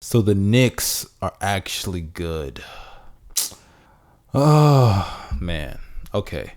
So the Knicks are actually good. Oh, man. Okay.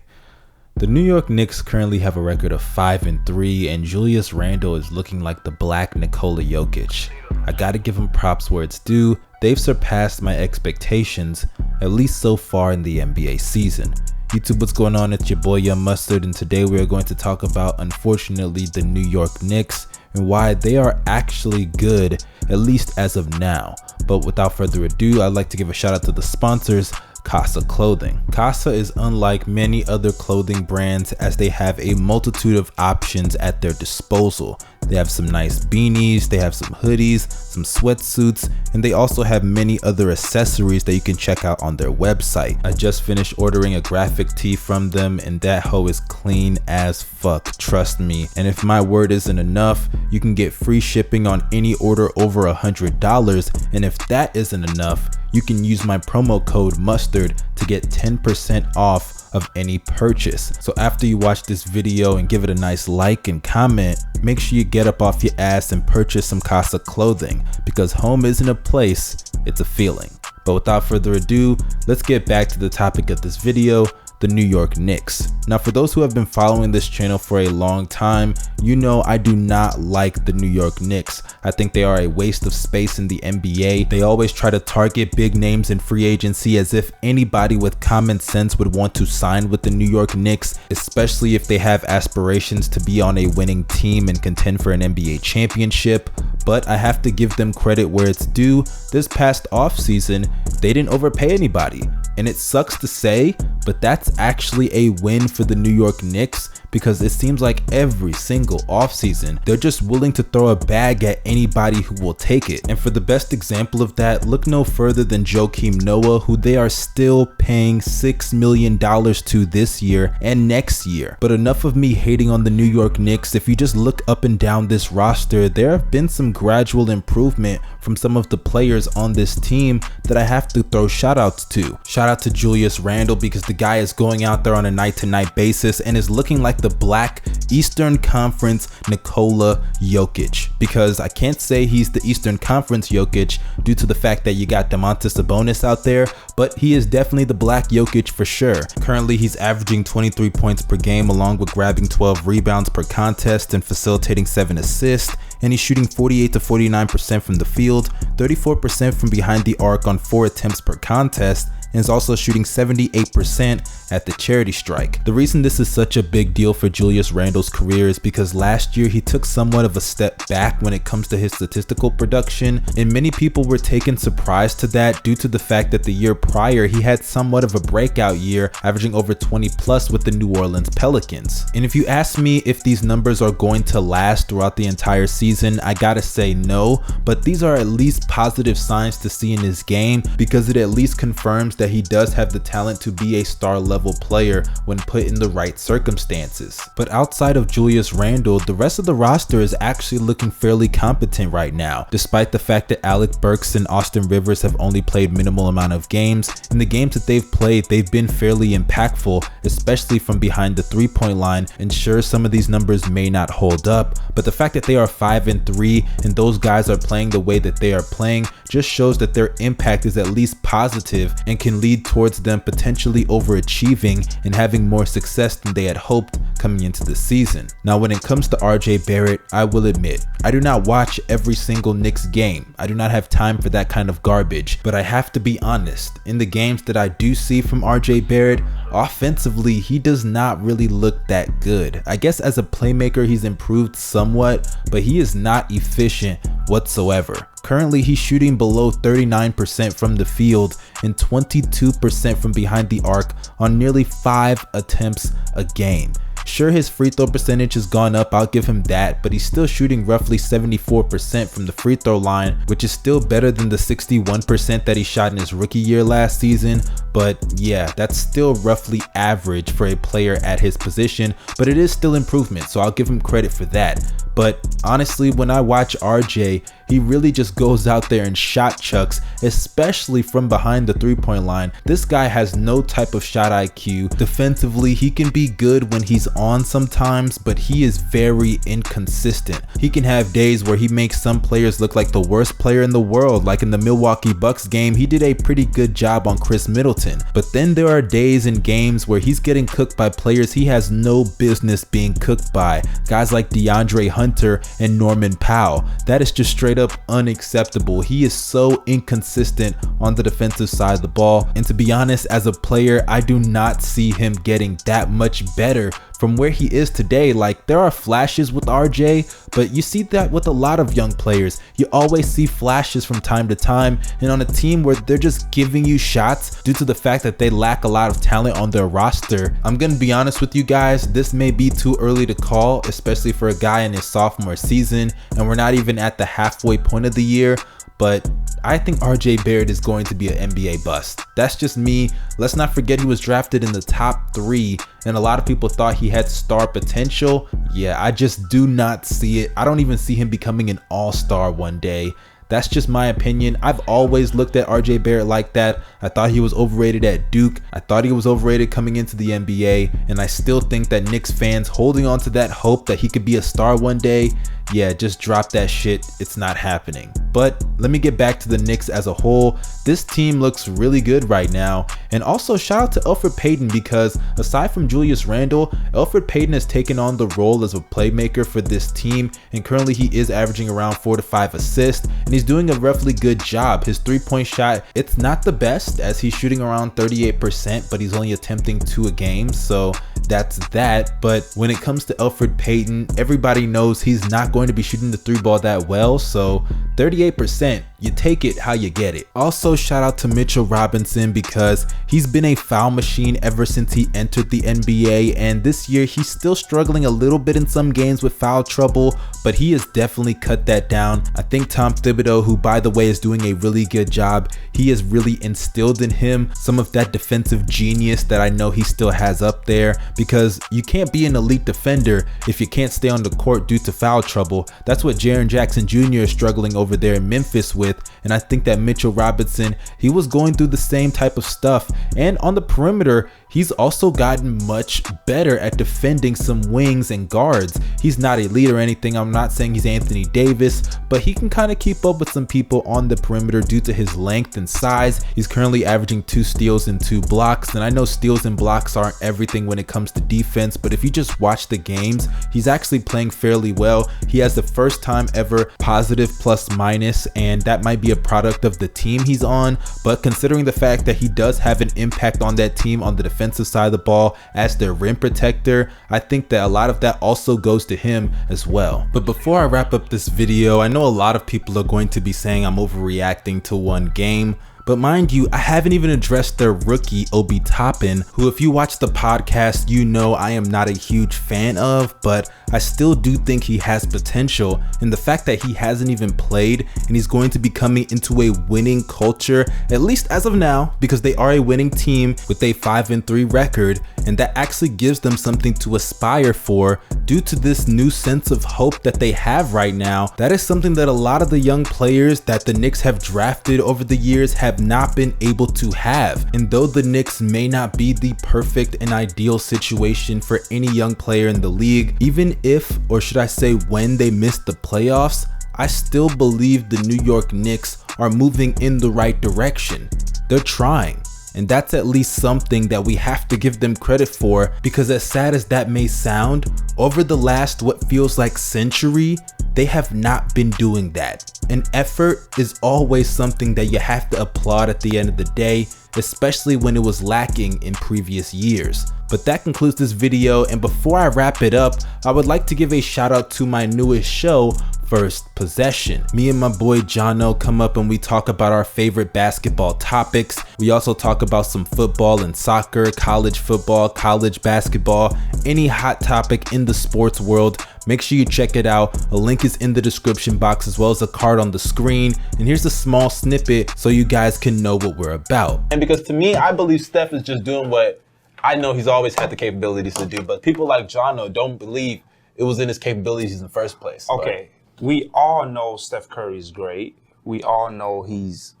The New York Knicks currently have a record of 5-3, and Julius Randle is looking like the black Nikola Jokic. I gotta give him props where it's due. They've surpassed my expectations, at least so far in the NBA season. YouTube, what's going on? It's your boy Young Mustard, and today we are going to talk about, unfortunately, the New York Knicks and why they are actually good, at least as of now. But without further ado, I'd like to give a shout out to the sponsors, Casa Clothing. Casa is unlike many other clothing brands as they have a multitude of options at their disposal. They have some nice beanies, they have some hoodies, some sweatsuits, and they also have many other accessories that you can check out on their website. I just finished ordering a graphic tee from them, and that hoe is clean as fuck, trust me. And if my word isn't enough, you can get free shipping on any order over $100, and if that isn't enough, you can use my promo code MUSTARD to get 10% off of any purchase. So after you watch this video and give it a nice like and comment, make sure you get up off your ass and purchase some Casa Clothing, because home isn't a place, it's a feeling. But without further ado, let's get back to the topic of this video, the New York Knicks. Now, for those who have been following this channel for a long time, you know I do not like the New York Knicks. I think they are a waste of space in the NBA. They always try to target big names in free agency as if anybody with common sense would want to sign with the New York Knicks, especially if they have aspirations to be on a winning team and contend for an NBA championship. But I have to give them credit where it's due. This past offseason, they didn't overpay anybody. And it sucks to say, but that's actually a win for the New York Knicks, because it seems like every single offseason, they're just willing to throw a bag at anybody who will take it. And for the best example of that, look no further than Joakim Noah, who they are still paying $6 million to this year and next year. But enough of me hating on the New York Knicks. If you just look up and down this roster, there have been some gradual improvement from some of the players on this team that I have to throw shout outs to. Shout out to Julius Randle, because the guy is going out there on a night-to-night basis and is looking like the black Eastern Conference Nikola Jokic, because I can't say he's the Eastern Conference Jokic due to the fact that you got Domantas Sabonis out there, but he is definitely the black Jokic for sure. Currently, he's averaging 23 points per game along with grabbing 12 rebounds per contest and facilitating 7 assists, and he's shooting 48 to 49% from the field, 34% from behind the arc on 4 attempts per contest, and is also shooting 78% at the charity strike. The reason this is such a big deal for Julius Randle's career is because last year he took somewhat of a step back when it comes to his statistical production, and many people were taken surprise to that due to the fact that the year prior he had somewhat of a breakout year, averaging over 20 plus with the New Orleans Pelicans. And if you ask me if these numbers are going to last throughout the entire season, I gotta say no, but these are at least positive signs to see in his game, because it at least confirms that he does have the talent to be a star level player when put in the right circumstances. But outside of Julius Randle, the rest of the roster is actually looking fairly competent right now, despite the fact that Alec Burks and Austin Rivers have only played minimal amount of games. In the games that they've played, they've been fairly impactful, especially from behind the three-point line, and sure, some of these numbers may not hold up, but the fact that they are 5-3 and those guys are playing the way that they are playing just shows that their impact is at least positive and can lead towards them potentially overachieving and having more success than they had hoped coming into the season. Now, when it comes to RJ Barrett, I will admit, I do not watch every single Knicks game. I do not have time for that kind of garbage, but I have to be honest, in the games that I do see from RJ Barrett, offensively, he does not really look that good. I guess as a playmaker, he's improved somewhat, but he is not efficient whatsoever. Currently, he's shooting below 39% from the field and 22% from behind the arc on nearly 5 attempts a game. Sure, his free throw percentage has gone up, I'll give him that, but he's still shooting roughly 74% from the free throw line, which is still better than the 61% that he shot in his rookie year last season. But yeah, that's still roughly average for a player at his position, but it is still improvement, so I'll give him credit for that. But honestly, when I watch RJ, He really just goes out there and shot chucks, especially from behind the three-point line. This guy has no type of shot IQ. Defensively, he can be good when he's on sometimes, but he is very inconsistent. He can have days where he makes some players look like the worst player in the world, like in the Milwaukee Bucks game. He did a pretty good job on Chris Middleton, but then there are days in games where he's getting cooked by players he has no business being cooked by, guys like DeAndre Hunter and Norman Powell. That is just straight up unacceptable. He is so inconsistent on the defensive side of the ball, and to be honest, as a player, I do not see him getting that much better from where he is today. Like, there are flashes with RJ, but you see that with a lot of young players. You always see flashes from time to time, and on a team where they're just giving you shots due to the fact that they lack a lot of talent on their roster, I'm gonna be honest with you guys, this may be too early to call, especially for a guy in his sophomore season, and we're not even at the halfway point of the year. But I think RJ Barrett is going to be an NBA bust. That's just me. Let's not forget he was drafted in the top 3, and a lot of people thought he had star potential. Yeah, I just do not see it. I don't even see him becoming an all-star one day. That's just my opinion. I've always looked at RJ Barrett like that. I thought he was overrated at Duke. I thought he was overrated coming into the NBA. And I still think that Knicks fans holding on to that hope that he could be a star one day, yeah, just drop that shit. It's not happening. But let me get back to the Knicks as a whole. This team looks really good right now. And also shout out to Alfred Payne, because aside from Julius Randle, Alfred Payne has taken on the role as a playmaker for this team, and currently he is averaging around 4 to 5 assists, and he's doing a roughly good job. His three-point shot, it's not the best, as he's shooting around 38%, but he's only attempting 2 a game, so that's that. But when it comes to Alfred Payne, everybody knows he's not going to be shooting the 3 ball that well, so 38%, you take it how you get it. Also shout out to Mitchell Robinson, because he's been a foul machine ever since he entered the NBA, and this year he's still struggling a little bit in some games with foul trouble, but he has definitely cut that down. I think Tom Thibodeau, who by the way is doing a really good job, he has really instilled in him some of that defensive genius that I know he still has up there, because you can't be an elite defender if you can't stay on the court due to foul trouble. That's what Jaren Jackson Jr. is struggling over there in Memphis with, and I think that Mitchell Robinson, he was going through the same type of stuff. And on the perimeter, he's also gotten much better at defending some wings and guards. He's not elite or anything. I'm not saying he's Anthony Davis, but he can kind of keep up with some people on the perimeter due to his length and size. He's currently averaging 2 steals and 2 blocks, and I know steals and blocks aren't everything when it comes to defense, but if you just watch the games, he's actually playing fairly well. He has the first time ever positive plus minus, and that might be a product of the team he's on, but considering the fact that he does have an impact on that team on the defensive side of the ball as their rim protector, I think that a lot of that also goes to him as well. But before I wrap up this video, I know a lot of people are going to be saying I'm overreacting to one game, but mind you, I haven't even addressed their rookie, Obi Toppin, who if you watch the podcast, you know I am not a huge fan of, but I still do think he has potential. And the fact that he hasn't even played and he's going to be coming into a winning culture, at least as of now, because they are a winning team with a 5-3 record, and that actually gives them something to aspire for due to this new sense of hope that they have right now. That is something that a lot of the young players that the Knicks have drafted over the years have not been able to have. And though the Knicks may not be the perfect and ideal situation for any young player in the league, even if, or should I say when, they miss the playoffs, I still believe the New York Knicks are moving in the right direction. They're trying. And that's at least something that we have to give them credit for, because as sad as that may sound, over the last what feels like century, they have not been doing that. And effort is always something that you have to applaud at the end of the day, especially when it was lacking in previous years. But that concludes this video, and before I wrap it up, I would like to give a shout out to my newest show, First Possession. Me and my boy Jono come up and we talk about our favorite basketball topics. We also talk about some football and soccer, college football, college basketball, any hot topic in the sports world. Make sure you check it out. A link is in the description box as well as a card on the screen. And here's a small snippet so you guys can know what we're about. And because to me, I believe Steph is just doing what I know he's always had the capabilities to do, but people like Jono don't believe it was in his capabilities in the first place. Okay. we all know Steph Curry's great. We all know he's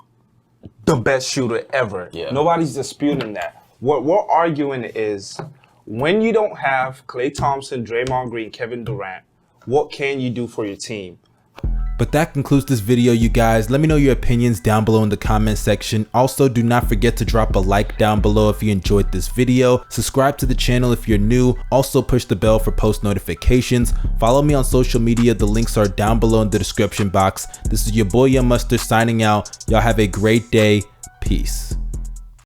the best shooter ever. Yeah. Nobody's disputing that. What we're arguing is when you don't have Klay Thompson, Draymond Green, Kevin Durant, what can you do for your team? But that concludes this video, you guys. Let me know your opinions down below in the comment section. Also, do not forget to drop a like down below if you enjoyed this video. Subscribe to the channel if you're new. Also, push the bell for post notifications. Follow me on social media. The links are down below in the description box. This is your boy Young Mustard signing out. Y'all have a great day. Peace.